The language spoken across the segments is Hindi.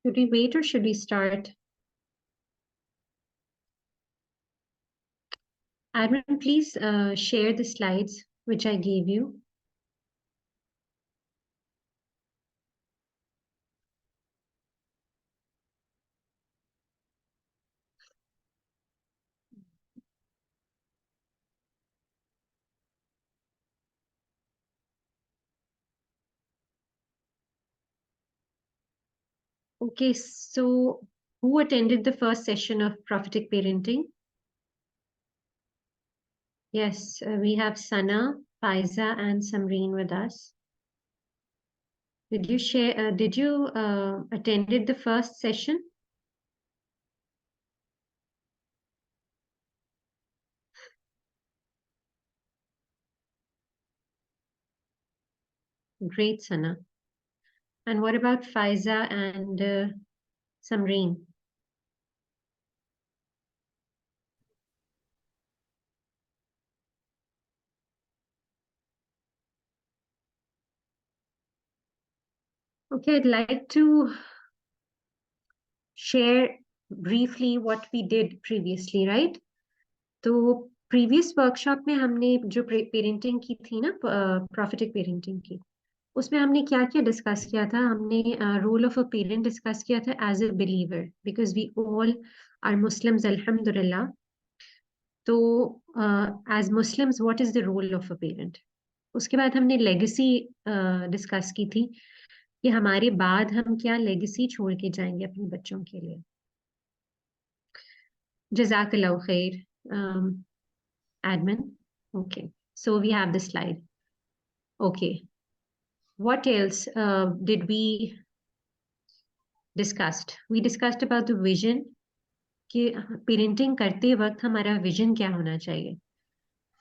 Should we wait or should we start? Admin, please share the slides which I gave you. Okay, so who attended the first session of prophetic parenting? Yes, we have Sana, Faiza, and Samreen with us. Did you share? Did you attended the first session? Great, Sana. And what about Faiza and Samreen? Okay, I'd like to share briefly what we did previously, right? तो प्रीवियस वर्कशॉप में हमने जो पेरेंटिंग की थी ना प्रॉफिटिक पेरेंटिंग की, उसमें हमने क्या क्या डिस्कस किया था? हमने role of a parent discuss किया था as a believer, because we all are Muslims अल्हम्दुलिल्लाह. तो as Muslims what is the role of a parent? उसके बाद हमने लेगेसी डिस्कस की थी कि हमारे बाद हम क्या लेगेसी छोड़ के जाएंगे अपने बच्चों के लिए. जज़ाकल्लाहु खैर. Admin. Okay, so we have the slide. Okay, what else did we discussed? We discussed about the vision कि पेरेंटिंग करते वक्त हमारा विजन क्या होना चाहिए.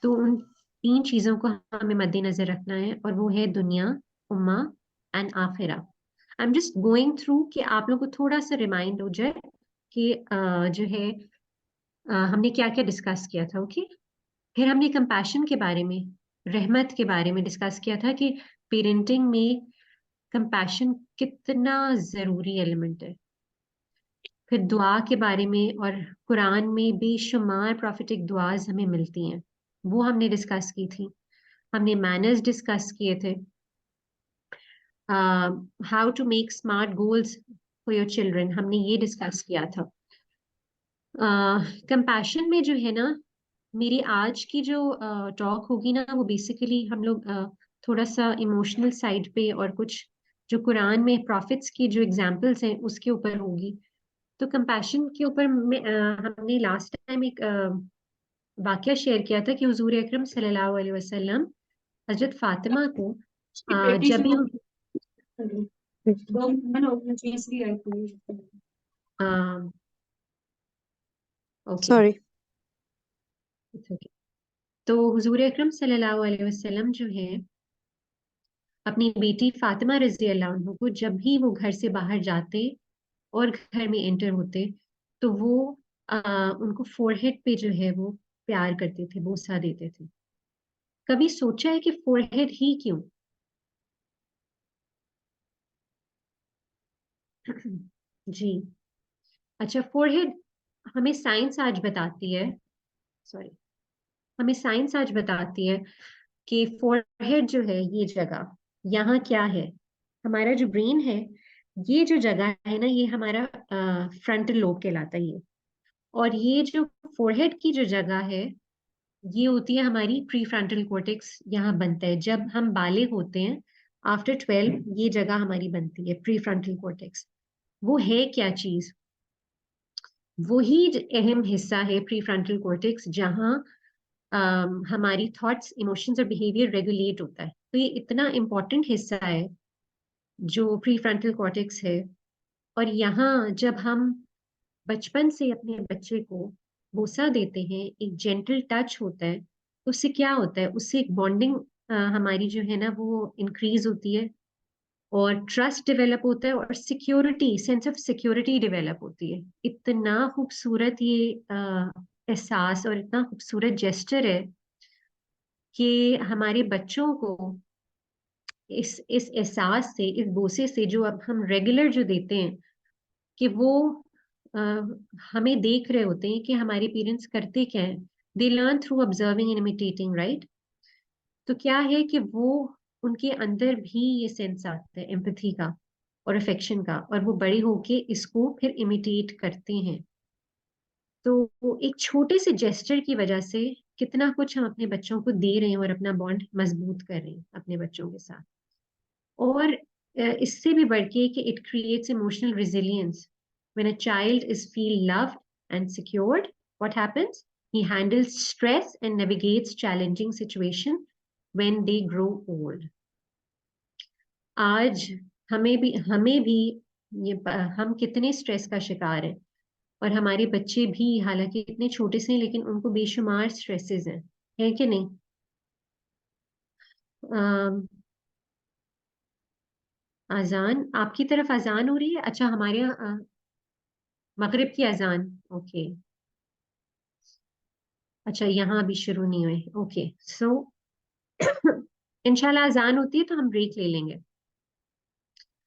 तो उन तीन चीजों को हमें मद्देनजर रखना है, और वो है दुनिया, उम्मा एंड आखिरा. I am just going through कि आप लोग को थोड़ा सा रिमाइंड हो जाए कि जो है हमने क्या क्या डिस्कस किया था. ओके, फिर हमने कंपैशन के बारे में, रहमत के बारे में डिस्कस किया था कि पेरेंटिंग में कंपैशन कितना जरूरी एलिमेंट है. फिर दुआ के बारे में, और कुरान में बेशुमार प्रॉफिटिक दुआज हमें मिलती हैं, वो हमने डिस्कस की थी. हमने मैनर्स डिस्कस किए थे, how to make smart goals for your children, हमने ये डिस्कस किया था. कंपैशन में जो है ना, मेरी आज की जो टॉक होगी ना, वो बेसिकली हम लोग थोड़ा सा इमोशनल साइड पे और कुछ जो कुरान में प्रॉफिट्स की जो एग्जांपल्स हैं उसके ऊपर होगी. तो कंपैशन के ऊपर हमने लास्ट टाइम एक वाकया शेयर किया था कि हुजूर अकरम सल्लल्लाहु अलैहि वसल्लम हजरत फातिमा को जब भी ओके, सॉरी. तो हुजूर अकरम सल्लल्लाहु अलैहि वसल्लम जो है अपनी बेटी फातिमा रजी अल्लाह अन्हा को जब भी वो घर से बाहर जाते और घर में एंटर होते, तो वो उनको फोरहेड पे जो है वो प्यार करते थे, बोसा देते थे. कभी सोचा है कि फोरहेड ही क्यों? जी, अच्छा, फोरहेड हमें साइंस आज बताती है, सॉरी, हमें साइंस आज बताती है कि फोरहेड जो है, ये जगह यहाँ क्या है, हमारा जो ब्रेन है, ये जो जगह है ना, ये हमारा फ्रंटल लोब कहलाता है ये. और ये जो फोरहेड की जो जगह है, ये होती है हमारी प्री फ्रंटल कॉर्टेक्स. यहाँ बनता है जब हम बालिग होते हैं, आफ्टर 12 ये जगह हमारी बनती है, प्री फ्रंटल कॉर्टेक्स. वो है क्या चीज? वही अहम हिस्सा है प्री फ्रंटल कॉर्टेक्स, जहाँ हमारी थॉट्स, इमोशंस और बिहेवियर रेगुलेट होता है. तो ये इतना इम्पोर्टेंट हिस्सा है जो प्री फ्रंटल कॉर्टेक्स है. और यहाँ जब हम बचपन से अपने बच्चे को बोसा देते हैं, एक जेंटल टच होता है, तो उससे क्या होता है? उससे एक बॉन्डिंग हमारी जो है ना वो इंक्रीज होती है, और ट्रस्ट डेवलप होता है, और security, sense of security develop होती है. इतना खूबसूरत ये एहसास और इतना खूबसूरत जेस्चर है कि हमारे बच्चों को इस एहसास से, इस बोसे से जो अब हम रेगुलर जो देते हैं, कि वो हमें देख रहे होते हैं कि हमारे पेरेंट्स करते क्या है। They learn through observing and imitating, right. तो क्या है कि वो उनके अंदर भी ये सेंस आता है एम्पैथी का और अफेक्शन का, और वो बड़े होके इसको फिर इमिटेट करते हैं। तो वो एक छोटे से जेस्चर की वजह से कितना कुछ हम अपने बच्चों को दे रहे हैं और अपना बॉन्ड मजबूत कर रहे हैं अपने बच्चों के साथ। और इससे भी बढ़ के कि it creates emotional resilience. When a child is feel loved and secured, what happens? He handles stress and navigates challenging situation when they grow old. आज हमें भी ये हम कितने स्ट्रेस का शिकार हैं, और हमारे बच्चे भी हालांकि इतने छोटे से हैं लेकिन उनको बेशुमार स्ट्रेसेस हैं, है कि नहीं। अम, अजान आपकी तरफ अजान हो रही है? अच्छा, हमारे यहाँ मगरिब की अजान। ओके। अच्छा, यहाँ अभी शुरू नहीं हुए। ओके, सो इंशाल्लाह अजान होती है तो हम ब्रेक ले लेंगे।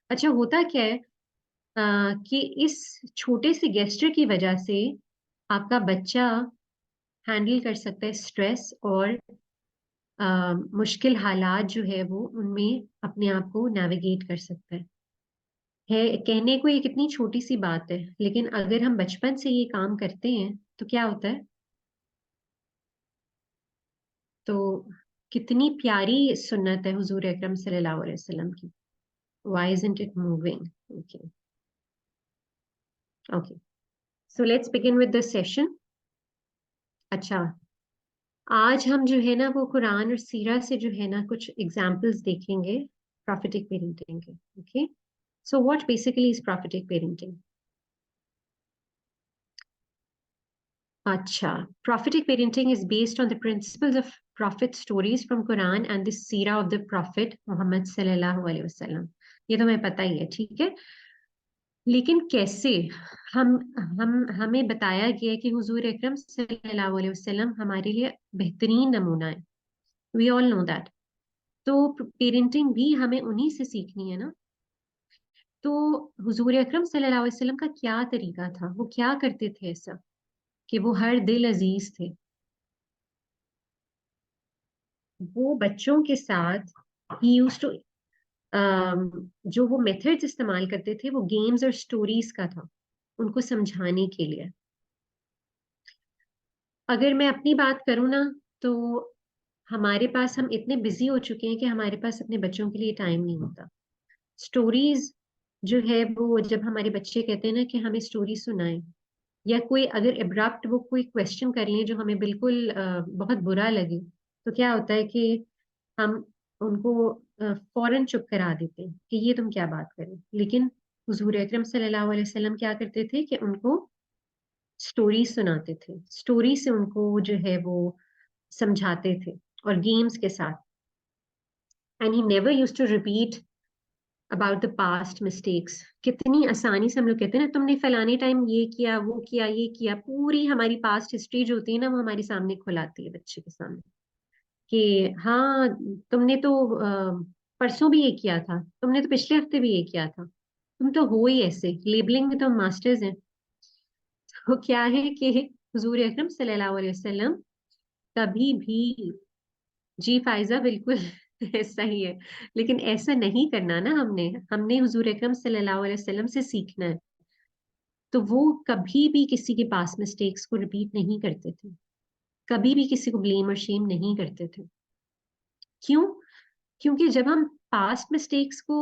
अच्छा, होता क्या है कि इस छोटे से गेस्टर की वजह से आपका बच्चा हैंडल कर सकता है स्ट्रेस और मुश्किल हालात जो है वो उनमें अपने आप को नेविगेट कर सकता है। कहने को ये कितनी छोटी सी बात है, लेकिन अगर हम बचपन से ये काम करते हैं तो क्या होता है। तो कितनी प्यारी सुन्नत है हुजूर अकरम सल्लल्लाहु अलैहि वसल्लम की। Why isn't it moving? Okay. Okay. So let's begin with the session. अच्छा, आज हम जो है ना वो कुरान और सीरा से जो है ना कुछ एग्जाम्पल्स देखेंगे prophetic parenting के। Okay. So what basically is prophetic parenting? अच्छा, prophetic parenting is based on the principles of prophet stories from Quran and the seerah of the prophet Muhammad sallallahu alaihi wasallam. ये तो मैं पता ही है, ठीक है। लेकिन कैसे? हम हमें बताया गया है कि हुजूर अकरम सल्लल्लाहु अलैहि वसल्लम हमारे लिए बेहतरीन नमूना है। We all know that. तो पेरेंटिंग भी हमें उन्हीं से सीखनी है ना। तो हुजूर अकरम सल्लल्लाहु अलैहि वसल्लम का क्या तरीका था, वो क्या करते थे ऐसा कि वो हर दिल अजीज थे। वो बच्चों के साथ ही यूज्ड टू जो वो मेथड्स इस्तेमाल करते थे वो गेम्स और स्टोरीज का था, उनको समझाने के लिए। अगर मैं अपनी बात करूँ ना, तो हमारे पास हम इतने बिजी हो चुके हैं कि हमारे पास अपने बच्चों के लिए टाइम नहीं होता। स्टोरीज जो है वो जब हमारे बच्चे कहते हैं ना कि हमें स्टोरी सुनाएं, या कोई अगर एब्रप्ट वो कोई क्वेश्चन कर लें जो हमें बिल्कुल बहुत बुरा लगे, तो क्या होता है कि हम उनको फौरन चुप करा देते हैं कि ये तुम क्या बात करें। लेकिन हुजूर अकरम सल्लल्लाहु अलैहि वसल्लम क्या करते थे कि उनको स्टोरी सुनाते थे, स्टोरी से उनको जो है वो समझाते थे और गेम्स के साथ। And he never used to repeat about the past mistakes. कितनी आसानी से हम लोग कहते हैं ना, तुमने फलाने टाइम ये किया वो किया ये किया, पूरी हमारी पास्ट हिस्ट्री जो होती है ना वो हमारे सामने खुलाती है बच्चे के सामने कि हाँ, तुमने तो परसों भी ये किया था, तुमने तो पिछले हफ्ते भी ये किया था, तुम तो हो ही ऐसे, लेबलिंग में तो मास्टर्स हैं। तो क्या है कि हुजूर अकरम सल्लल्लाहु अलैहि वसल्लम कभी भी, जी फायजा बिल्कुल ऐसा ही है, लेकिन ऐसा नहीं करना ना। हमने हमने हुजूर अकरम सल्लल्लाहु अलैहि वसल्लम से सीखना है। तो वो कभी भी किसी के पास मिस्टेक्स को रिपीट नहीं करते थे, कभी भी किसी को ब्लेम और शेम नहीं करते थे। क्यों? क्योंकि जब हम पास्ट मिस्टेक्स को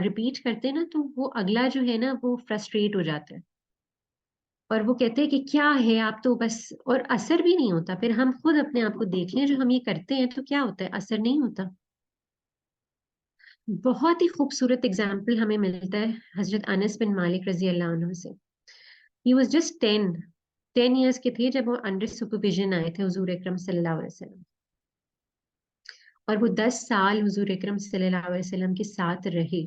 रिपीट करते हैं ना, तो वो अगला जो है ना वो फ्रस्ट्रेट हो जाता है, और वो कहते हैं कि क्या है आप तो बस, और असर भी नहीं होता। फिर हम खुद अपने आप को देख लें, जो हम ये करते हैं तो क्या होता है, असर नहीं होता। बहुत ही खूबसूरत एग्जाम्पल हमें मिलता है हजरत अनस बिन मालिक रजी अल्लाह अन्हु से। ही वाज जस्ट 10 इयर्स के थे जब वो अंडर सुपरविजन आए थे हुजूर अकरम सल्लल्लाहु अलैहि वसल्लम, और वो 10 साल हुजूर अकरम सल्लल्लाहु अलैहि वसल्लम के साथ रहे।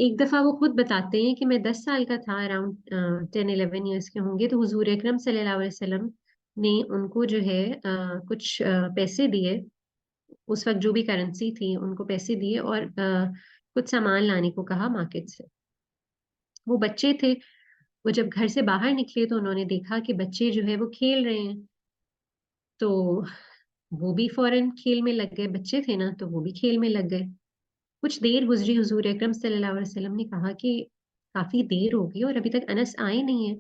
एक दफा वो खुद बताते हैं कि मैं 10 साल का था, अराउंड 10-11 ईयर्स के होंगे, तो हुजूर अकरम सल्लल्लाहु अलैहि वसल्लम ने उनको जो है कुछ पैसे दिए। उस वक्त जो भी करेंसी थी उनको पैसे दिए और कुछ सामान लाने को कहा मार्केट से। वो बच्चे थे, वो जब घर से बाहर निकले तो उन्होंने देखा कि बच्चे जो है वो खेल रहे हैं, तो वो भी फौरन खेल में लग गए। बच्चे थे ना, तो वो भी खेल में लग गए। कुछ देर गुजरी, हुजूर अकरम सल्लल्लाहु अलैहि वसल्लम ने कहा कि काफी देर हो गई और अभी तक अनस आए नहीं है।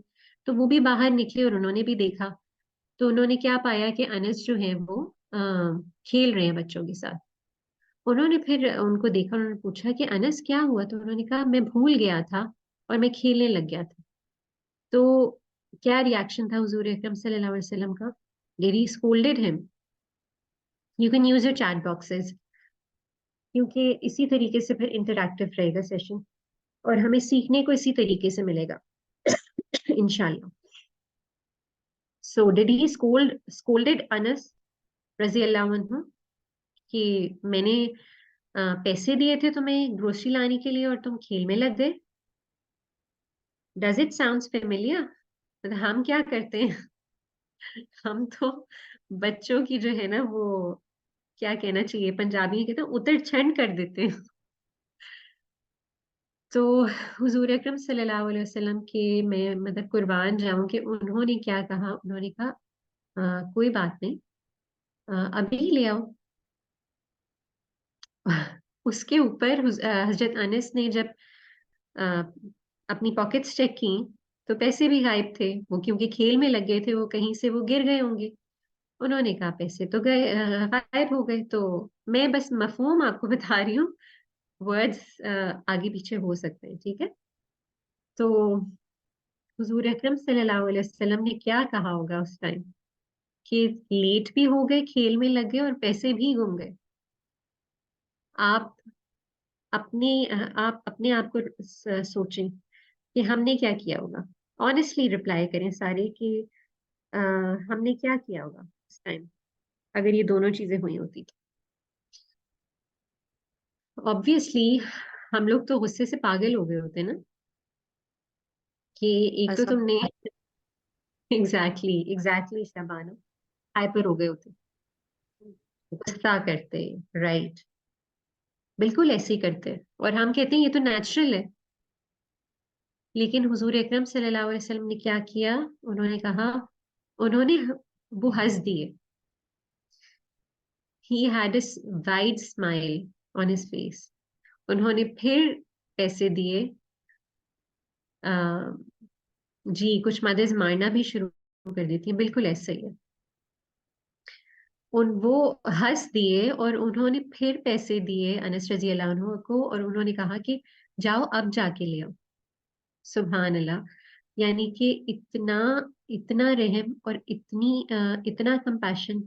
तो वो भी बाहर निकले और उन्होंने भी देखा। तो उन्होंने क्या पाया कि अनस जो है वो खेल रहे हैं बच्चों के साथ। उन्होंने फिर उनको देखा, उन्होंने पूछा कि अनस क्या हुआ? तो उन्होंने कहा मैं भूल गया था और मैं खेलने लग गया था। तो क्या रिएक्शन था हुजूर अकरम सल्लल्लाहु अलैहि वसल्लम का? Did he scolded him? You can use your chat boxes, क्योंकि इसी तरीके से फिर इंटरैक्टिव रहेगा सेशन और हमें सीखने को इसी तरीके से मिलेगा इंशाल्लाह। So did he scolded Anas रजी अल्लाह अन्हु कि मैंने पैसे दिए थे तुम्हें ग्रोसरी लाने के लिए और तुम खेल में लग गए? Does it sounds familiar? मतलब हम क्या करते हैं हम तो बच्चों की जो है ना वो, क्या कहना चाहिए, पंजाबी में कहते हैं उतर छंड कर देते हैं। तो हुजूर अकरम सल्लल्लाहु अलैहि वसल्लम के मैं मतलब कुर्बान जाऊं कि उन्होंने क्या कहा। उन्होंने कहा कोई बात नहीं, अभी ले आओ। उसके ऊपर हजरत अनस ने जब अ, अपनी पॉकेट्स चेक की तो पैसे भी गायब थे। वो क्योंकि खेल में लग गए थे, वो कहीं से वो गिर गए होंगे। उन्होंने कहा पैसे तो गए, गायब हो गए। तो मैं बस मफहूम आपको बता रही हूँ, वर्ड्स आगे पीछे हो सकते हैं, ठीक है। तो हुजूर अकरम सल्लल्लाहु अलैहि वसल्लम ने क्या कहा होगा उस टाइम कि लेट भी हो गए, खेल में लग गए और पैसे भी गुम गए। आप आप अपने आप को सोचें कि हमने क्या किया होगा। ऑनेस्टली रिप्लाई करें सारे कि अ, हमने क्या किया होगा उस टाइम अगर ये दोनों चीजें हुई होती तो। ऑब्वियसली हम लोग तो गुस्से से पागल हो गए होते ना, कि एक तो ऐसा तुमने एग्जैक्टली शबाना, हाइपर हो गए होते, गुस्सा करते, राइट, बिल्कुल ऐसे ही करते हैं और हम कहते हैं ये तो नेचुरल है। लेकिन हुजूर अकरम सल्लल्लाहु अलैहि वसल्लम ने क्या किया? उन्होंने कहा, उन्होंने वो हंस दिए। He had a wide smile on his face. उन्होंने फिर पैसे दिए। आ, जी, कुछ मदर्स मारना भी शुरू कर देती हैं, बिल्कुल ऐसा ही है। वो हंस दिए और उन्होंने फिर पैसे दिए अनस रजी अल्लाह अन्हु को और उन्होंने कहा कि जाओ अब जाके ले आओ। सुभान अल्लाह। यानी कि इतना इतना रहम और इतना कंपैशन।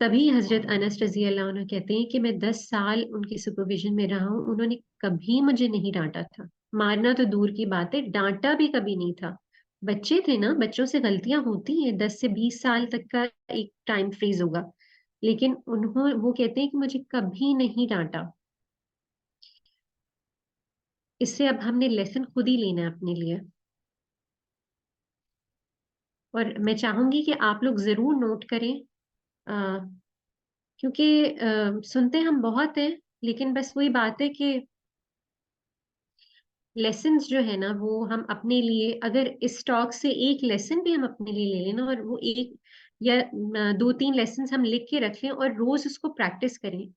तभी हजरत अनस रजी अल्लाह अन्हु कहते हैं कि मैं 10 साल उनकी सुपरविजन में रहा हूं, उन्होंने कभी मुझे नहीं डांटा था। मारना तो दूर की बात है, डांटा भी कभी नहीं था। बच्चे थे ना, बच्चों से गलतियां होती हैं, 10 से 20 साल तक का एक टाइम फ्रीज होगा। लेकिन वो कहते हैं कि मुझे कभी नहीं डांटा। इससे अब हमने लेसन खुद ही लेना है अपने लिए। और मैं चाहूंगी कि आप लोग जरूर नोट करें, अ, क्योंकि सुनते हम बहुत हैं, लेकिन बस वही बात है कि लेसन्स जो है ना वो हम अपने लिए, अगर इस टॉक से एक लेसन भी हम अपने लिए ले लेना और वो एक या 2-3 लेसन्स हम लिख के रख लें और रोज उसको प्रैक्टिस करें।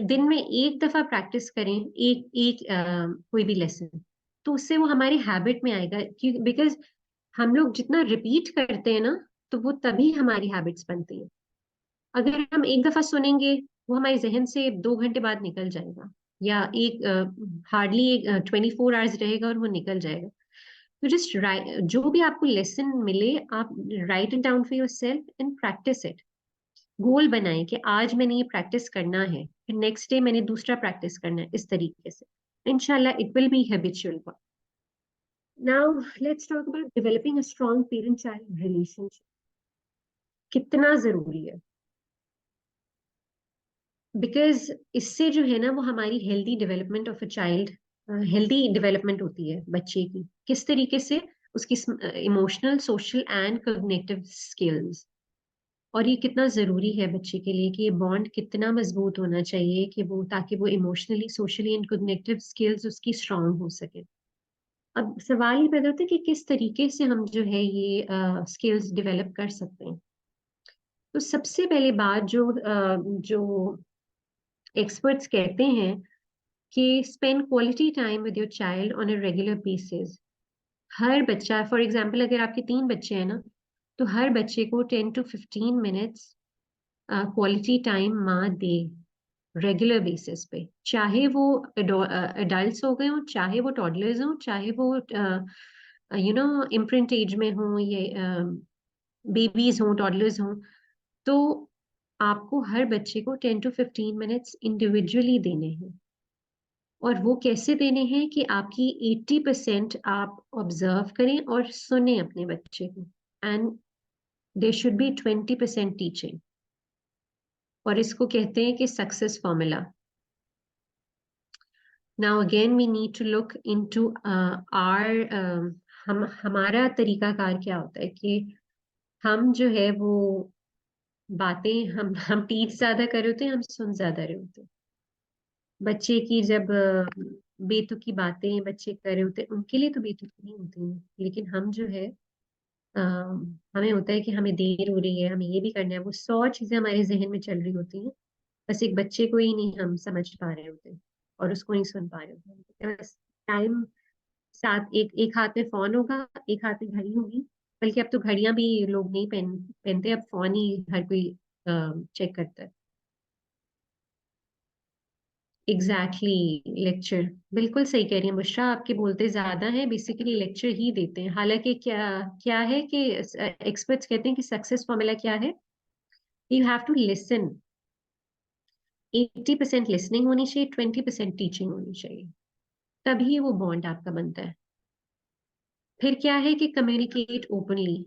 दिन में एक दफा प्रैक्टिस करें एक एक कोई भी लेसन, तो उससे वो हमारी हैबिट में आएगा। क्योंकि बिकॉज हम लोग जितना रिपीट करते हैं ना, तो वो तभी हमारी हैबिट्स बनती हैं। अगर हम एक दफा सुनेंगे, वो हमारे जहन से 2 घंटे बाद निकल जाएगा, या एक हार्डली एक 24 आवर्स रहेगा और वो निकल जाएगा। तो जस्ट जो भी आपको लेसन मिले, आप write it down for yourself and practise it. Goal बनाएं कि आज मैंने ये प्रैक्टिस करना है, फिर नेक्स्ट डे मैंने दूसरा प्रैक्टिस करना है, इस तरीके से इंशाल्लाह it will be habitual. Now let's talk about developing a strong parent child relationship. कितना जरूरी है, बिकॉज इससे जो है ना वो हमारी healthy development of a child, healthy development होती है बच्चे की। किस तरीके से? उसकी emotional, social and cognitive skills. और ये कितना जरूरी है बच्चे के लिए कि ये बॉन्ड कितना मजबूत होना चाहिए कि वो, ताकि वो emotionally, socially and cognitive skills उसकी स्ट्रांग हो सके। अब सवाल ये पैदा होता है कि किस तरीके से हम जो है ये स्किल्स डेवलप कर सकते हैं। तो सबसे पहले बात जो एक्सपर्ट्स कहते हैं कि spend quality time with your child on a regular basis. हर बच्चा, फॉर एग्जांपल अगर आपके 3 बच्चे हैं ना, तो हर बच्चे को 10 to 15 मिनट्स क्वालिटी टाइम माँ दे, रेगुलर बेसिस पे। चाहे वो एडल्ट्स हो गए हों, चाहे वो टॉडलर्स हों, चाहे वो इम्प्रिंट एज में हों, ये बेबीज हों, टॉडलर्स हों, तो आपको हर बच्चे को 10 to 15 मिनट्स इंडिविजुअली देने हैं। और वो कैसे देने हैं कि आपकी 80% आप ऑब्जर्व करें और सुने अपने बच्चे को, and there should be 20% teaching. और इसको कहते हैं कि success formula. Now again we need to look into our हमारा तरीकाकार क्या होता है कि हम जो है वो बातें हम टीच ज्यादा कर रहे होते हैं, हम सुन ज्यादा रहे होते हैं। बच्चे की जब बेतुकी बातें बच्चे कर रहे होते हैं, उनके लिए तो बेतुकी नहीं होती हैं, लेकिन हम जो है हमें होता है कि हमें देर हो रही है, हमें ये भी करना है, वो 100 चीजें हमारे जहन में चल रही होती हैं। बस एक बच्चे को ही नहीं हम समझ पा रहे होते और उसको नहीं सुन पा रहे होते। बस टाइम साथ, एक एक हाथ में फोन होगा, एक हाथ में घड़ी होगी। बल्कि अब तो घड़ियां भी लोग नहीं पहनते, अब फोन ही हर कोई चेक करता है। एग्जैक्टली लेक्चर, बिल्कुल सही कह रही हैं बुशरा, आपके बोलते ज्यादा हैं, बेसिकली लेक्चर ही देते हैं। हालांकि क्या क्या है कि एक्सपर्ट्स कहते हैं कि सक्सेस फॉर्मूला क्या है, you have to listen. 80% listening होनी चाहिए, 20% टीचिंग होनी चाहिए, तभी वो बॉन्ड आपका बनता है। फिर क्या है कि कम्युनिकेट ओपनली।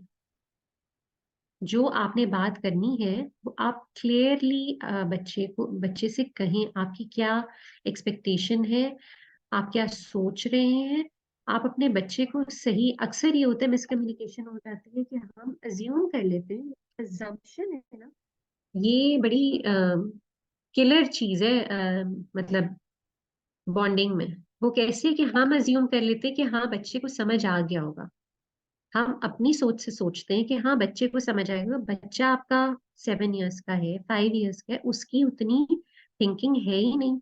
जो आपने बात करनी है वो आप क्लियरली बच्चे से कहें, आपकी क्या एक्सपेक्टेशन है, आप क्या सोच रहे हैं। आप अपने बच्चे को सही, अक्सर ये होता है मिसकम्युनिकेशन हो जाती है कि हम अज्यूम कर लेते हैं। अजम्पशन है ना, ये बड़ी किलर चीज है, मतलब बॉन्डिंग में। वो कैसे कि हम अज्यूम कर लेते हैं कि हाँ बच्चे को समझ आ गया होगा। हम अपनी सोच से सोचते हैं कि हाँ बच्चे को समझ आएगा। बच्चा आपका 7 इयर्स का है, 5 इयर्स का है, उसकी उतनी थिंकिंग है ही नहीं।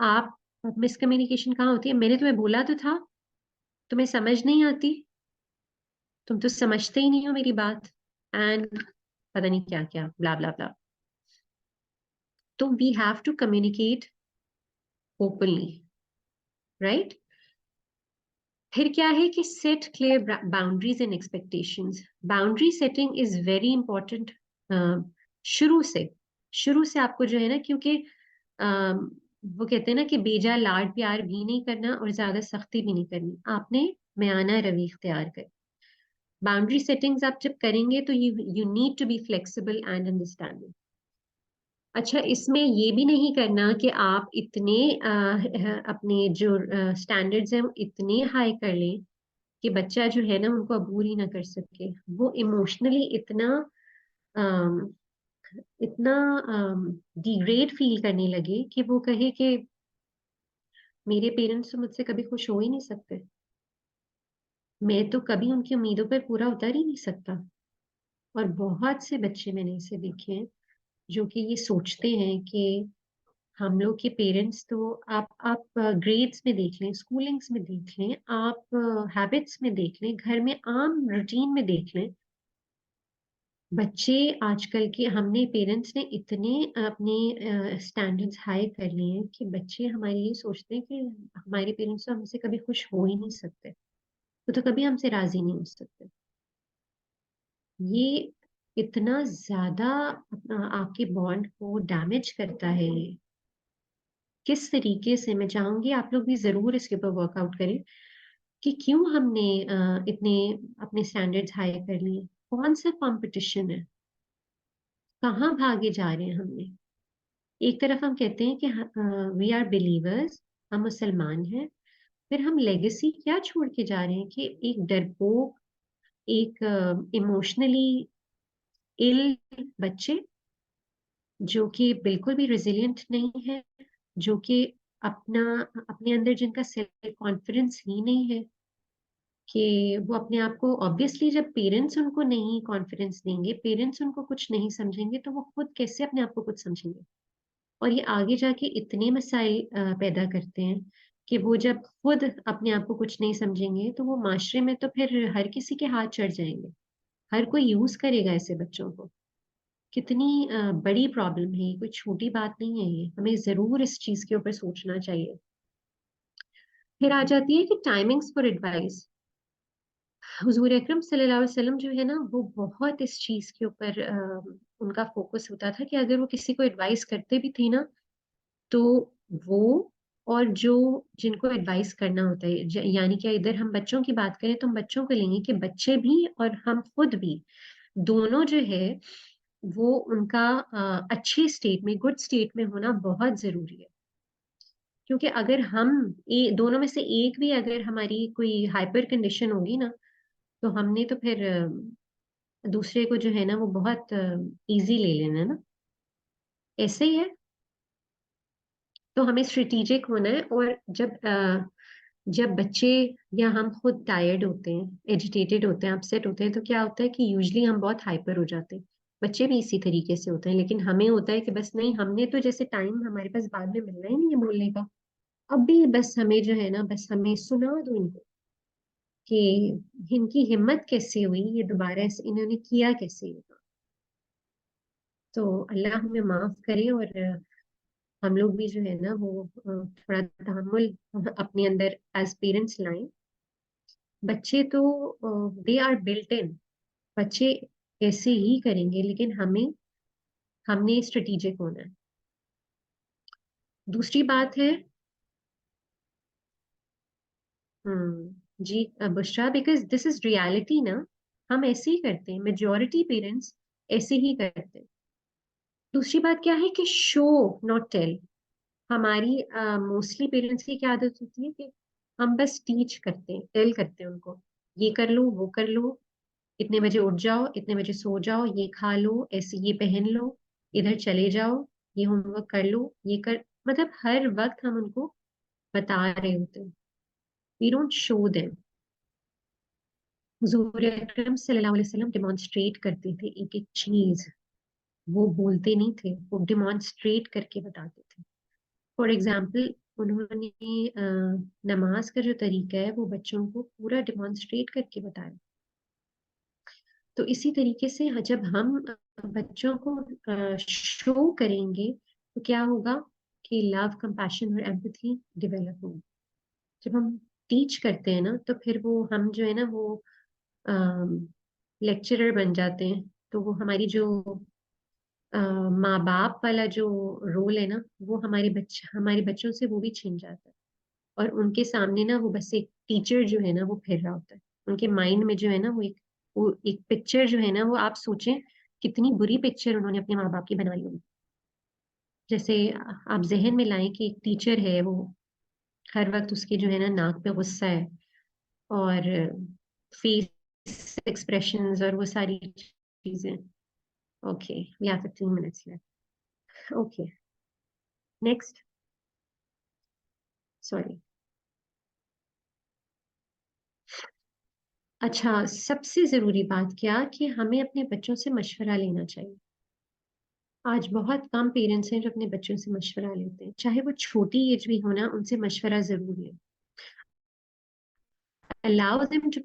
आप मिसकम्युनिकेशन कहाँ होती है, मैंने तुम्हें बोला तो था, तुम्हें समझ नहीं आती, तुम तो समझते ही नहीं हो मेरी बात, एंड पता नहीं क्या क्या ब्ला ब्ला ब्ला। तो we have to communicate openly, right. फिर क्या है कि set clear boundaries and expectations. Boundary setting is very important. शुरू से शुरू से आपको जो है ना, क्योंकि वो कहते हैं ना कि बेजा लाड प्यार भी नहीं करना और ज्यादा सख्ती भी नहीं करनी, आपने म्याना रवि इख्तियार कर। बाउंड्री सेटिंग्स आप जब करेंगे तो you need to be flexible and understanding. अच्छा, इसमें ये भी नहीं करना कि आप इतने अपने जो स्टैंडर्ड्स हैं वो इतने हाई कर लें कि बच्चा जो है ना उनको अबूर ही ना कर सके। वो इमोशनली इतना अम, इतना डिग्रेड फील करने लगे कि वो कहे कि मेरे पेरेंट्स तो मुझसे कभी खुश हो ही नहीं सकते, मैं तो कभी उनकी उम्मीदों पर पूरा उतर ही नहीं सकता। और बहुत से बच्चे मैंने ऐसे देखे हैं जो कि ये सोचते हैं कि हम लोग के पेरेंट्स तो, आप ग्रेड्स में देख लें, स्कूलिंग्स में देख लें, आप हैबिट्स में देख लें, घर में आम रूटीन में देख लें। बच्चे आजकल के, हमने पेरेंट्स ने इतने अपने स्टैंडर्ड्स हाई कर लिए हैं कि बच्चे हमारे ये सोचते हैं कि हमारे पेरेंट्स तो हमसे कभी खुश हो ही नहीं सकते, वो तो कभी हमसे राजी नहीं हो सकते। ये इतना ज्यादा आपके बॉन्ड को डैमेज करता है ये। किस तरीके से, मैं चाहूंगी आप लोग भी जरूर इसके ऊपर वर्कआउट करें कि क्यों हमने इतने अपने स्टैंडर्ड्स हाई कर लिए। कौन सा कंपटीशन है, कहाँ भागे जा रहे हैं हमने। एक तरफ हम कहते हैं कि वी आर बिलीवर्स, हम मुसलमान हैं, फिर हम लेगेसी क्या छोड़ के जा रहे हैं कि एक डरपोक, एक इमोशनली इल बच्चे जो कि बिल्कुल भी रेजिलिएंट नहीं है, जो कि अपना अपने अंदर जिनका सेल्फ कॉन्फिडेंस ही नहीं है, कि वो अपने आप को, ऑब्वियसली जब पेरेंट्स उनको नहीं कॉन्फिडेंस देंगे, पेरेंट्स उनको कुछ नहीं समझेंगे, तो वो खुद कैसे अपने आप को कुछ समझेंगे। और ये आगे जाके इतने मसाइल पैदा करते हैं कि वो जब खुद अपने आप को कुछ नहीं समझेंगे तो वो माशरे में तो फिर हर किसी के हाथ चढ़ जाएंगे, हर कोई यूज करेगा ऐसे बच्चों को। कितनी बड़ी प्रॉब्लम है ये, कोई छोटी बात नहीं है ये, हमें जरूर इस चीज के ऊपर सोचना चाहिए। फिर आ जाती है कि टाइमिंग्स फॉर एडवाइस। हुजूर अकरम सल्लल्लाहु अलैहि वसल्लम जो है ना, वो बहुत इस चीज के ऊपर उनका फोकस होता था कि अगर वो किसी को एडवाइस करते भी थे ना, तो वो और जो जिनको एडवाइस करना होता है, यानी कि इधर हम बच्चों की बात करें तो हम बच्चों को लेंगे कि बच्चे भी और हम खुद भी, दोनों जो है वो उनका अच्छे स्टेट में, गुड स्टेट में होना बहुत जरूरी है। क्योंकि अगर हम दोनों में से एक भी अगर हमारी कोई हाइपर कंडीशन होगी ना, तो हमने तो फिर दूसरे को जो है ना वो बहुत इजी ले लेना ना, ऐसे ही है। तो हमें स्ट्रेटेजिक होना है। और जब बच्चे या हम खुद टायर्ड होते हैं, एजिटेटेड होते हैं, अपसेट होते हैं, तो क्या होता है कि यूजली हम बहुत हाइपर हो जाते हैं। बच्चे भी इसी तरीके से होते हैं, लेकिन हमें होता है कि बस नहीं, हमने तो जैसे टाइम हमारे पास बाद में मिलना ही नहीं है बोलने का, अब भी बस हमें जो है ना, बस हमें सुना दो इनको कि इनकी हिम्मत कैसे हुई, ये दोबारा इन्होंने किया कैसे ये काम। तो अल्लाह हमें माफ करे, और हम लोग भी जो है ना वो थोड़ा तहम्मुल अपने अंदर एज पेरेंट्स लाएं। बच्चे तो दे आर बिल्ट इन, बच्चे ऐसे ही करेंगे, लेकिन हमने स्ट्रेटेजिक होना है। दूसरी बात है, जी Bushra, because this is reality ना, हम ऐसे ही करते हैं, मेजोरिटी पेरेंट्स ऐसे ही करते हैं। दूसरी बात क्या है कि शो नॉट टेल। हमारी मोस्टली पेरेंट्स की क्या आदत होती है कि हम बस टीच करते हैं, टेल करते हैं उनको, ये कर लो, वो कर लो, इतने बजे उठ जाओ, इतने बजे सो जाओ, ये खा लो, ऐसे ये पहन लो, इधर चले जाओ, ये होमवर्क कर लो, ये कर, मतलब हर वक्त हम उनको बता रहे होते हैं। We don't show them. हुजूर अकरम सल्लल्लाहु अलैहि वसल्लम डिमॉन्स्ट्रेट करते थे एक एक चीज, वो बोलते नहीं थे, वो डिमॉन्स्ट्रेट करके बताते थे। फॉर एग्जाम्पल, उन्होंने नमाज का जो तरीका है वो बच्चों को पूरा डिमॉन्स्ट्रेट करके बताया। तो इसी तरीके से जब हम बच्चों को शो करेंगे, तो क्या होगा कि लव, कंपैशन और एम्पैथी डेवलप होगी। जब हम टीच करते हैं ना, तो फिर वो हम जो है ना वो लेक्चरर बन जाते हैं। तो वो हमारी जो माँ बाप वाला जो रोल है ना, वो हमारे बच्चों से वो भी छिन जाता है। और उनके सामने ना वो बस एक टीचर जो है ना वो फिर रहा होता है। उनके माइंड में जो है ना वो एक पिक्चर जो है ना, वो आप सोचें कितनी बुरी पिक्चर उन्होंने अपने माँ बाप की बना ली होगी। जैसे आप जहन में लाएं कि एक टीचर है, वो हर वक्त उसके जो है ना नाक पे गुस्सा है, और फेस एक्सप्रेशंस और वो सारी चीजें। Okay, we have 15 minutes left. Okay, next. Sorry. अच्छा, सबसे जरूरी बात क्या कि हमें अपने बच्चों से मशवरा लेना चाहिए। आज बहुत कम पेरेंट्स हैं जो अपने बच्चों से मशवरा लेते हैं, चाहे वो छोटी एज भी हो ना, उनसे मशवरा जरूर लें। Allow them to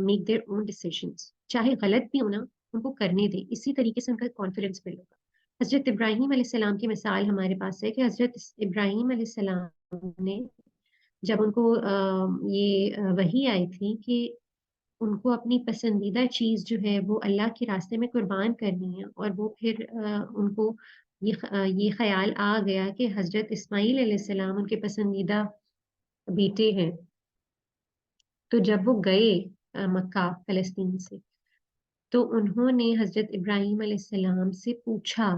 make their own decisions, चाहे गलत भी हो ना, उनको करने दें, इसी तरीके से उनका कॉन्फिडेंस बिल्ड होगा। हजरत इब्राहिम अलैहिस्सलाम की मिसाल हमारे पास है कि हजरत इब्राहिम अलैहिस्सलाम ने, जब उनको वही आई थी कि उनको अपनी पसंदीदा चीज जो है वो अल्लाह के रास्ते में कुर्बान करनी है, और वो फिर उनको ये ख्याल आ गया कि हजरत इस्माइल अलैहिस्सलाम उनके पसंदीदा बेटे हैं। तो जब वो गए मक्का फलस्तीन से, तो उन्होंने हजरत इब्राहिम अलैहिस्सलाम से पूछा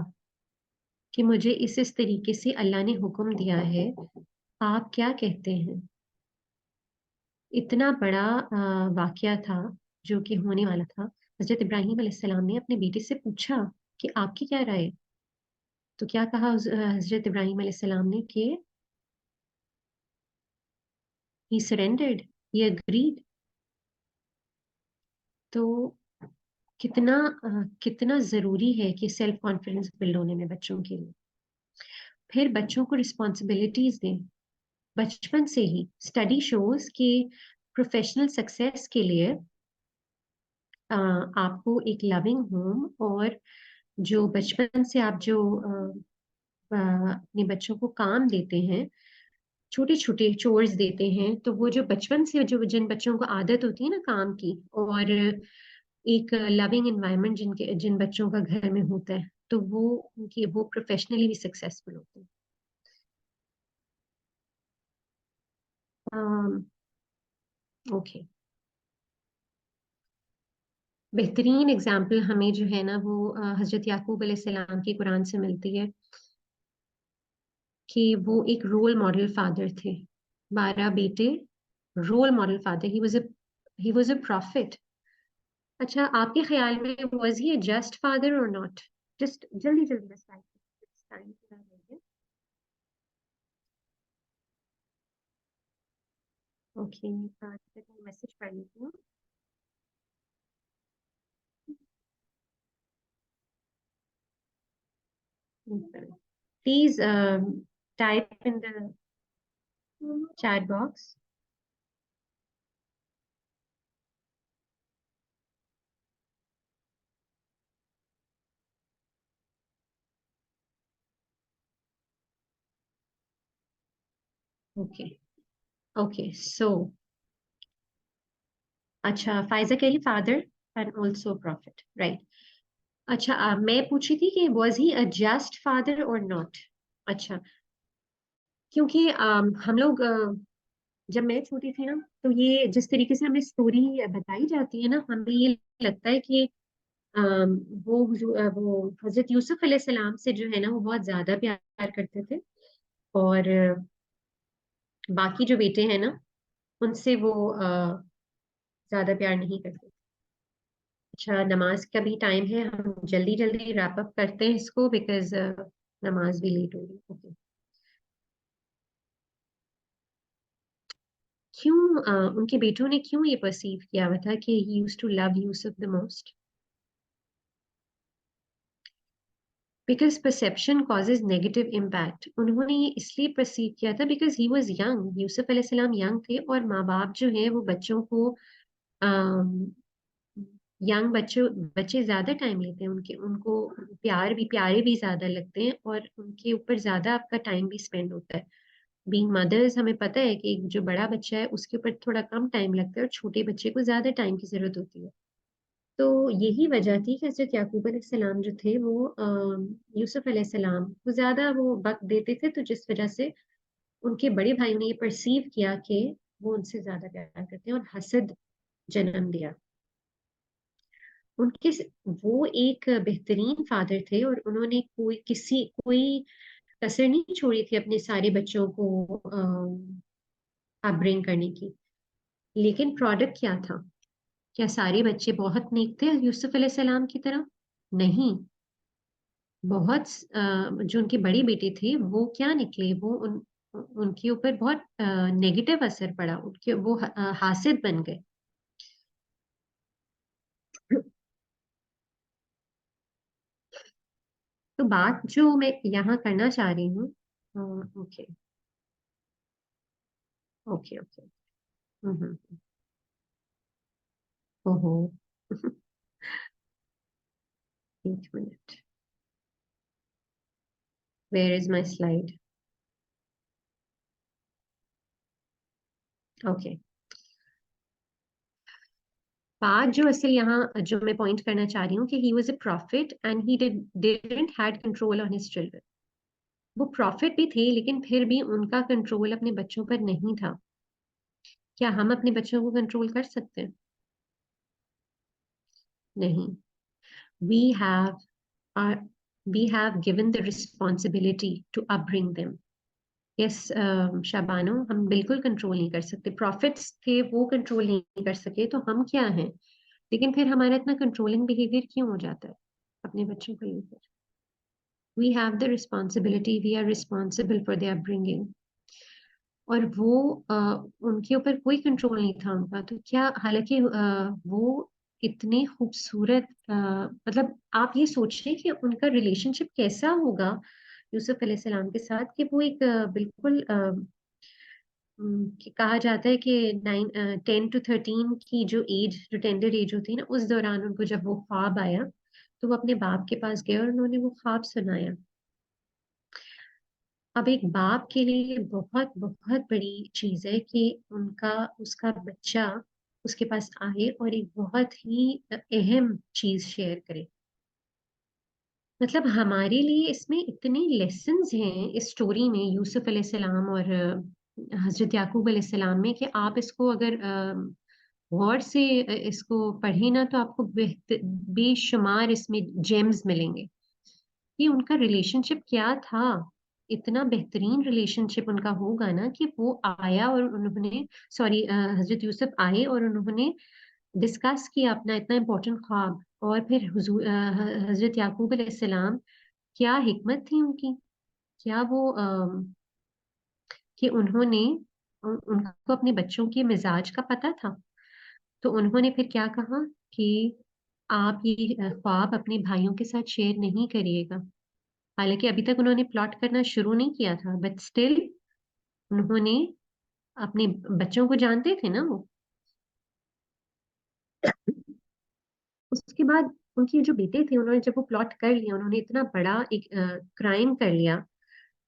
कि मुझे इस तरीके से अल्लाह ने हुक्म दिया है, आप क्या कहते हैं। इतना बड़ा वाकया था जो कि होने वाला था। हजरत इब्राहिम अलैहिस्सलाम ने अपने बेटे से पूछा कि आपकी क्या राय है। तो क्या कहा हजरत इब्राहिम अलैहिस्सलाम ने कि ही सरेंडर्ड, ही अग्रीड। तो कितना जरूरी है कि सेल्फ कॉन्फिडेंस बिल्ड होने में बच्चों के लिए। फिर बच्चों को रिस्पॉन्सिबिलिटीज दें बचपन से ही। स्टडी शोज कि प्रोफेशनल सक्सेस के लिए आपको एक लविंग होम और जो बचपन से आप जो अपने बच्चों को काम देते हैं, छोटे छोटे चोर्स देते हैं, तो वो जो बचपन से जो जिन बच्चों को आदत होती है ना काम की, और एक लविंग एनवायरनमेंट जिन बच्चों का घर में होता है, तो वो प्रोफेशनली भी सक्सेसफुल होते हैं। ओके, बेहतरीन एग्जाम्पल हमें जो है ना वो हजरत याकूब अलैहिस्सलाम की कुरान से मिलती है कि वो एक रोल मॉडल फादर थे। 12 बेटे, role model father, he was a prophet. अच्छा, आपके ख्याल में वाज ही जस्ट फादर और नॉट? जस्ट जल्दी जल्दी बस टाइम पूरा हो गया। ओके, मैसेज पढ़ लेती हूँ। Please type in the chat box. Okay okay, so अच्छा, फाइजा कह रही father and also profit, right. अच्छा, मैं पूछी थी कि was he a just father और नॉट? अच्छा, क्योंकि हम लोग जब मैं छोटी थी ना, तो ये जिस तरीके से हमें स्टोरी बताई जाती है ना, हमें ये लगता है कि वो हजरत यूसुफ अलैहिस्सलाम से जो है ना वो बहुत ज्यादा प्यार करते थे, और बाकी जो बेटे हैं ना उनसे वो ज्यादा प्यार नहीं करते। अच्छा, नमाज का भी टाइम है, हम जल्दी जल्दी रैप अप करते हैं इसको, बिकॉज नमाज भी लेट हो गई। ओके, क्यों उनके बेटों ने क्यों ये परसीव किया हुआ था कि he used to love Yusuf the most? Because perception causes negative impact. उन्होंने ये इसलिए परसीव किया था because he was young, Yusuf अलैहिस्सलाम यंग थे, और माँ बाप जो है वो बच्चों को यंग बच्चे ज्यादा टाइम लेते हैं, उनके उनको प्यारे भी ज्यादा लगते हैं, और उनके ऊपर ज्यादा आपका टाइम भी स्पेंड होता है। बीइंग मदर्स हमें पता है कि जो बड़ा बच्चा है उसके ऊपर थोड़ा कम टाइम लगता है, और छोटे बच्चे को ज्यादा टाइम की जरूरत होती है। तो यही वजह थी कि हजरत याकूब अलैहिस्सलाम जो थे वो यूसुफ अलैहिस्सलाम को ज्यादा वो वक्त देते थे, तो जिस वजह से उनके बड़े भाइयों ने ये परसीव किया कि वो उनसे ज्यादा प्यार करते हैं, और हसद जन्म दिया उनके। वो एक बेहतरीन फादर थे, और उन्होंने कोई कसर नहीं छोड़ी थी अपने सारे बच्चों को अपब्रिंग करने की। लेकिन प्रोडक्ट क्या था? क्या सारे बच्चे बहुत नेक थे यूसुफ अलैहिस्सलाम की तरह? नहीं। बहुत जो उनके बड़े बेटे थे वो क्या निकले, उनके ऊपर बहुत नेगेटिव असर पड़ा, उनके वो हासिद बन गए। तो बात जो मैं यहाँ करना चाह रही हूँ, ओके ओके ओके, हम्म, ओहो। एक minute, where is my slide? Okay, बात जो असल यहाँ जो मैं पॉइंट करना चाह रही हूँ कि he was a profit and he didn't had control on his children. वो प्रॉफिट भी थे, लेकिन फिर भी उनका कंट्रोल अपने बच्चों पर नहीं था। क्या हम अपने बच्चों को कंट्रोल कर सकते हैं? नहीं। we have our we have given the responsibility to upbring them. yes, शाबानो, हम बिल्कुल कंट्रोल नहीं कर सकते। प्रॉफिट्स थे वो कंट्रोल नहीं कर सके, तो हम क्या हैं? लेकिन फिर हमारा इतना कंट्रोलिंग बिहेवियर क्यों हो जाता है अपने बच्चों को लेकर? we have the responsibility, we are responsible for their upbringing। और वो उनके ऊपर कोई कंट्रोल नहीं था उनका, तो क्या, हालांकि वो इतने खूबसूरत मतलब आप ये सोचिए कि उनका रिलेशनशिप कैसा होगा यूसुफ अलैहिस्सलाम के साथ, कि वो एक बिल्कुल कि कहा जाता है कि 10 to 13 की जो एज, जो टेंडर एज होती है ना, उस दौरान उनको जब वो ख्वाब आया तो वो अपने बाप के पास गए और उन्होंने वो ख्वाब सुनाया। अब एक बाप के लिए ये बहुत बहुत बड़ी चीज है कि उनका उसका बच्चा उसके पास आए और एक बहुत ही अहम चीज शेयर करे। मतलब हमारे लिए इसमें इतने लेसन्स हैं इस स्टोरी में, यूसुफ अलैहिस्सलाम और हजरत याकूब अलैहिस्सलाम में, कि आप इसको अगर गौर से इसको पढ़े ना तो आपको बेशुमार इसमें जेम्स मिलेंगे कि उनका रिलेशनशिप क्या था। इतना बेहतरीन रिलेशनशिप उनका होगा ना कि वो आया और उन्होंने, सॉरी, हजरत यूसुफ आए और उन्होंने डिस्कस किया अपना इतना इम्पोर्टेंट ख्वाब। और फिर हजरत याकूब अलैहिस्सलाम, क्या हिकमत थी उनकी, क्या वो कि उन्होंने उनको अपने बच्चों के मिजाज का पता था। तो उन्होंने फिर क्या कहा कि आप ये ख्वाब अपने भाइयों के साथ शेयर नहीं करिएगा। हालांकि अभी तक उन्होंने प्लॉट करना शुरू नहीं किया था, बट स्टिल उन्होंने अपने बच्चों को जानते थे ना वो। उसके बाद उनके जो बेटे थे, उन्होंने जब वो प्लॉट कर लिया, उन्होंने इतना बड़ा एक क्राइम कर लिया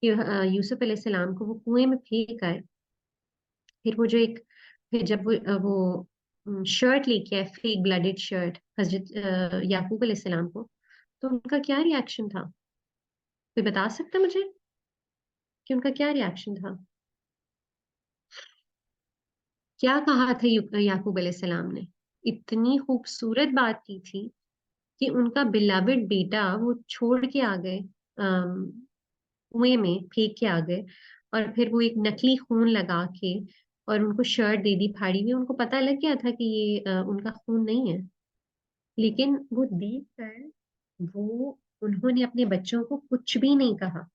कि यूसुफ अलैहिस्सलाम को वो कुएं में फेंक आए। फिर वो जो एक, फिर जब वो शर्ट लेके आए, फेक ब्लडेड शर्ट, हजरत याकूब अलैहिस्सलाम को, तो उनका क्या रिएक्शन था? कोई बता सकता मुझे कि उनका क्या रिएक्शन था? क्या कहा था याकूब अलैहिस्सलाम ने? इतनी खूबसूरत बात की थी कि उनका बिलवड बेटा वो छोड़ के आ गए, कुएं में फेंक के आ गए, और फिर वो एक नकली खून लगा के और उनको शर्ट दे दी फाड़ी हुई। उनको पता लग गया था कि ये उनका खून नहीं है, लेकिन वो देख कर वो उन्होंने अपने बच्चों को कुछ भी नहीं कहा।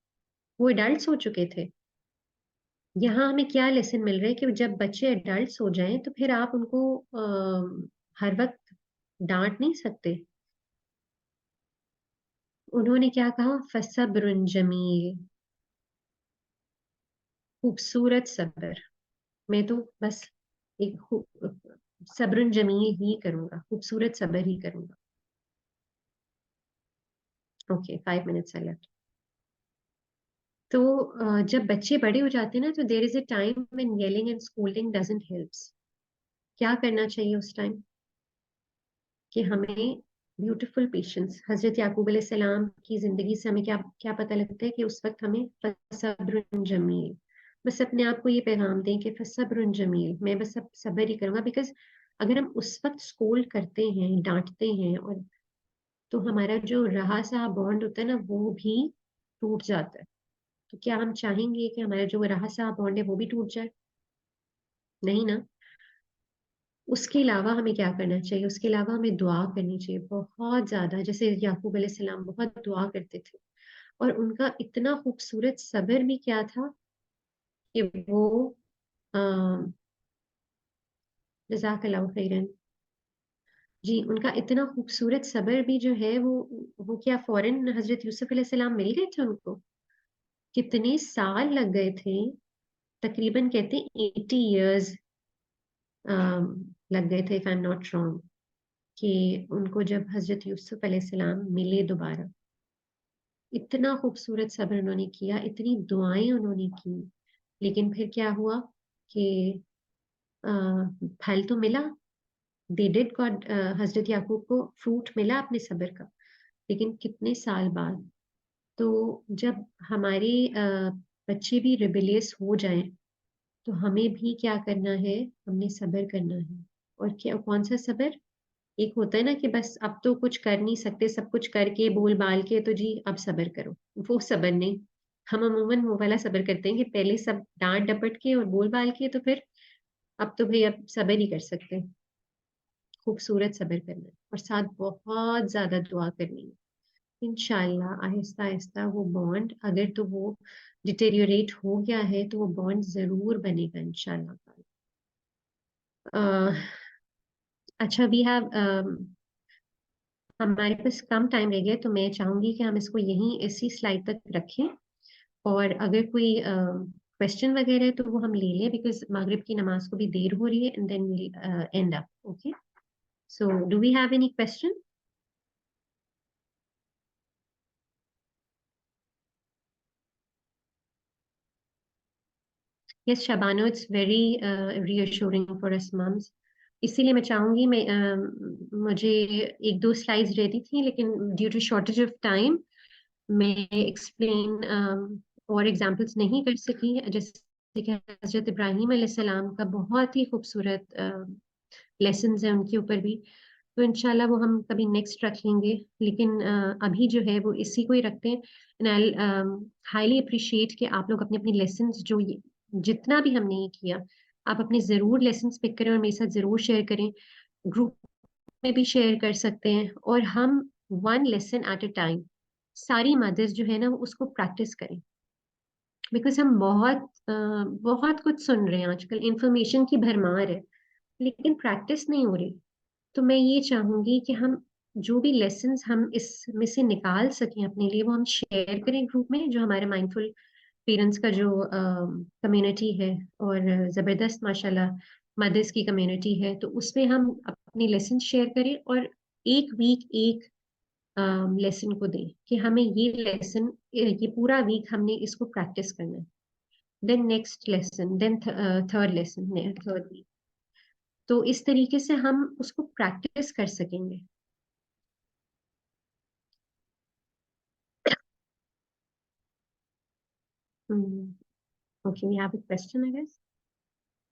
वो एडल्ट्स हो चुके थे। यहाँ हमें क्या लेसन मिल रहा है कि जब बच्चे एडल्ट्स हो जाएं तो फिर आप उनको हर वक्त डांट नहीं सकते। उन्होंने क्या कहा? फसब्रुन जमील, खूबसूरत सब्र। मैं तो बस एक सब्रुन जमील ही करूंगा, खूबसूरत सब्र ही करूंगा। ओके, 5 मिनट्स है। तो जब बच्चे बड़े हो जाते हैं ना, तो there is a time when yelling and scolding doesn't helps. क्या करना चाहिए उस टाइम? कि हमें ब्यूटीफुल पेशेंस, हजरत याकूब अलैहिस्सलाम की जिंदगी से हमें क्या क्या पता लगता है कि उस वक्त हमें फसब्रुन जमील, बस अपने आप को ये पैगाम दें कि फसब्रुन जमील, मैं बस अब सब्र ही करूंगा। बिकॉज अगर हम उस वक्त स्कोल्ड करते हैं, डांटते हैं, और तो हमारा जो रहा सहा बॉन्ड होता है ना, वो भी टूट जाता है। तो क्या हम चाहेंगे कि हमारा जो रहा सहा बॉन्ड है वो भी टूट जाए? नहीं ना। उसके अलावा हमें क्या करना चाहिए? उसके अलावा हमें दुआ करनी चाहिए बहुत ज्यादा, जैसे याकूब अलैहिस्सलाम बहुत दुआ करते थे। और उनका इतना खूबसूरत सब्र भी क्या था कि वो जज़ाकल्लाहु खैरन जी, उनका इतना खूबसूरत सब्र भी जो है वो क्या फौरन हजरत यूसुफ अलैहिस्सलाम मिल गए थे उनको? कितने साल लग गए थे? तकरीबन कहते हैं 80 years लग गए थे, if I am not wrong, कि उनको जब हजरत यूसुफ अलैहिस्सलाम मिले दोबारा। इतना खूबसूरत सब्र उन्होंने किया, इतनी दुआएं उन्होंने की, लेकिन फिर क्या हुआ कि अ, फल तो मिला। दे डिड गॉड, हजरत याकूब को फ्रूट मिला अपने सब्र का, लेकिन कितने साल बाद। तो जब हमारे बच्चे भी रिबेलियस हो जाएं तो हमें भी क्या करना है? हमने सब्र करना है। और क्या, कौन सा सब्र? एक होता है ना कि बस अब तो कुछ कर नहीं सकते, सब कुछ करके बोल बाल के तो जी अब सब्र करो, वो सब्र नहीं। हम अमूमन वो वाला सब्र करते हैं कि पहले सब डांट डपट के और बोल बाल के, तो फिर अब तो भाई अब सब्र ही कर सकते हैं। खूबसूरत सब्र करना है और साथ बहुत ज्यादा दुआ करनी है। इंशाल्लाह आहिस्ता आहिस्ता वो बॉन्ड, अगर तो वो डिटेरियोरेट हो गया है तो वो बॉन्ड जरूर बनेगा इंशाल्लाह। अच्छा, वी हैव हमारे पास कम टाइम रह गया, तो मैं चाहूंगी कि हम इसको यहीं इसी स्लाइड तक रखें। और अगर कोई क्वेश्चन वगैरह है तो वो हम ले लें, बिकॉज मगरिब की नमाज को भी देर हो रही है, and then we end up. Okay, so do we have any question? Yes Shabano, it's very reassuring for us mums. इसीलिए मैं चाहूंगी, मुझे एक दो स्लाइड्स रेडी थी, लेकिन due to shortage of time मैं एक्सप्लेन और एग्जांपल्स नहीं कर सकी। जैसे कि हजरत इब्राहीम अलैहिस्सलाम का बहुत ही खूबसूरत लेसन्स हैं उनके ऊपर भी, तो इंशाल्लाह वो हम कभी नेक्स्ट रख लेंगे। लेकिन अभी जो है वो इसी को ही रखते हैं। एंड आई हाईली अप्रिशिएट कि आप लोग अपने अपने लेसन्स जो जितना भी हमने ये किया, आप अपने ज़रूर लेसन्स पिक करें और मेरे साथ ज़रूर शेयर करें। ग्रुप में भी शेयर कर सकते हैं, और हम one lesson at a time सारी मदर्स जो है ना वो उसको प्रैक्टिस करें। बिकॉज हम बहुत कुछ सुन रहे हैं आजकल, इंफॉर्मेशन की भरमार है, लेकिन प्रैक्टिस नहीं हो रही। तो मैं ये चाहूंगी कि हम जो भी लेसन्स हम इसमें से निकाल सकें अपने लिए, वो हम शेयर करें ग्रुप में, जो हमारे माइंडफुल पेरेंट्स का जो कम्युनिटी है, और ज़बरदस्त माशाल्लाह मदर्स की कम्युनिटी है, तो उसमें हम अपने लेसन शेयर करें, और एक वीक एक लेसन को दें कि हमें ये लेसन, ये पूरा वीक हमने इसको प्रैक्टिस करना है। Then next lesson, then third lesson, third week. तो इस तरीके से हम उसको प्रैक्टिस कर सकेंगे। Okay, we have a question I guess.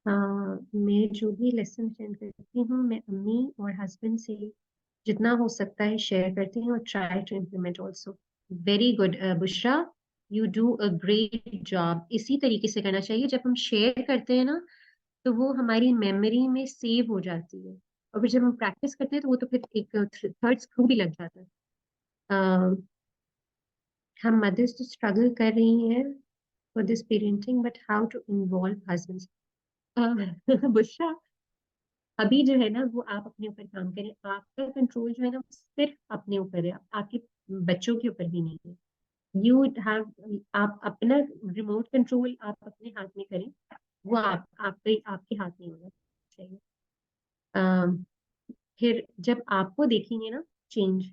मैं जो भी लेसन अटेंड करती हूँ, मैं अम्मी और हस्बैंड से जितना हो सकता है शेयर करती हूँ, और try to implement also. Very good Bushra, you do a great job. इसी तरीके से करना चाहिए। जब हम शेयर करते हैं ना, तो वो हमारी मेमोरी में सेव हो जाती है, और फिर जब हम प्रैक्टिस करते हैं तो वो तो फिर एक थर्ड स्क्रू भी लग जाता है। अ, हम मदर्स तो स्ट्रगल कर रही हैं for this parenting, but how to involve husbands? Bushra, अभी जो है ना वो आप अपने ऊपर काम करें। आपका कंट्रोल जो है ना वो सिर्फ अपने ऊपर है, आपके बच्चों के ऊपर भी नहीं है। यू हैव, आप अपना रिमोट कंट्रोल आप अपने हाथ में करें। वो आपके हाथ में होना चाहिए। अम, फिर जब आपको देखेंगे ना चेंज,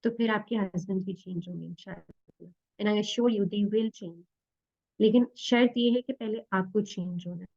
तो फिर आपके हस्बैंड भी चेंज होंगे इंशाल्लाह, and I assure you they will change. लेकिन शर्त ये है कि पहले आपको चेंज होना है।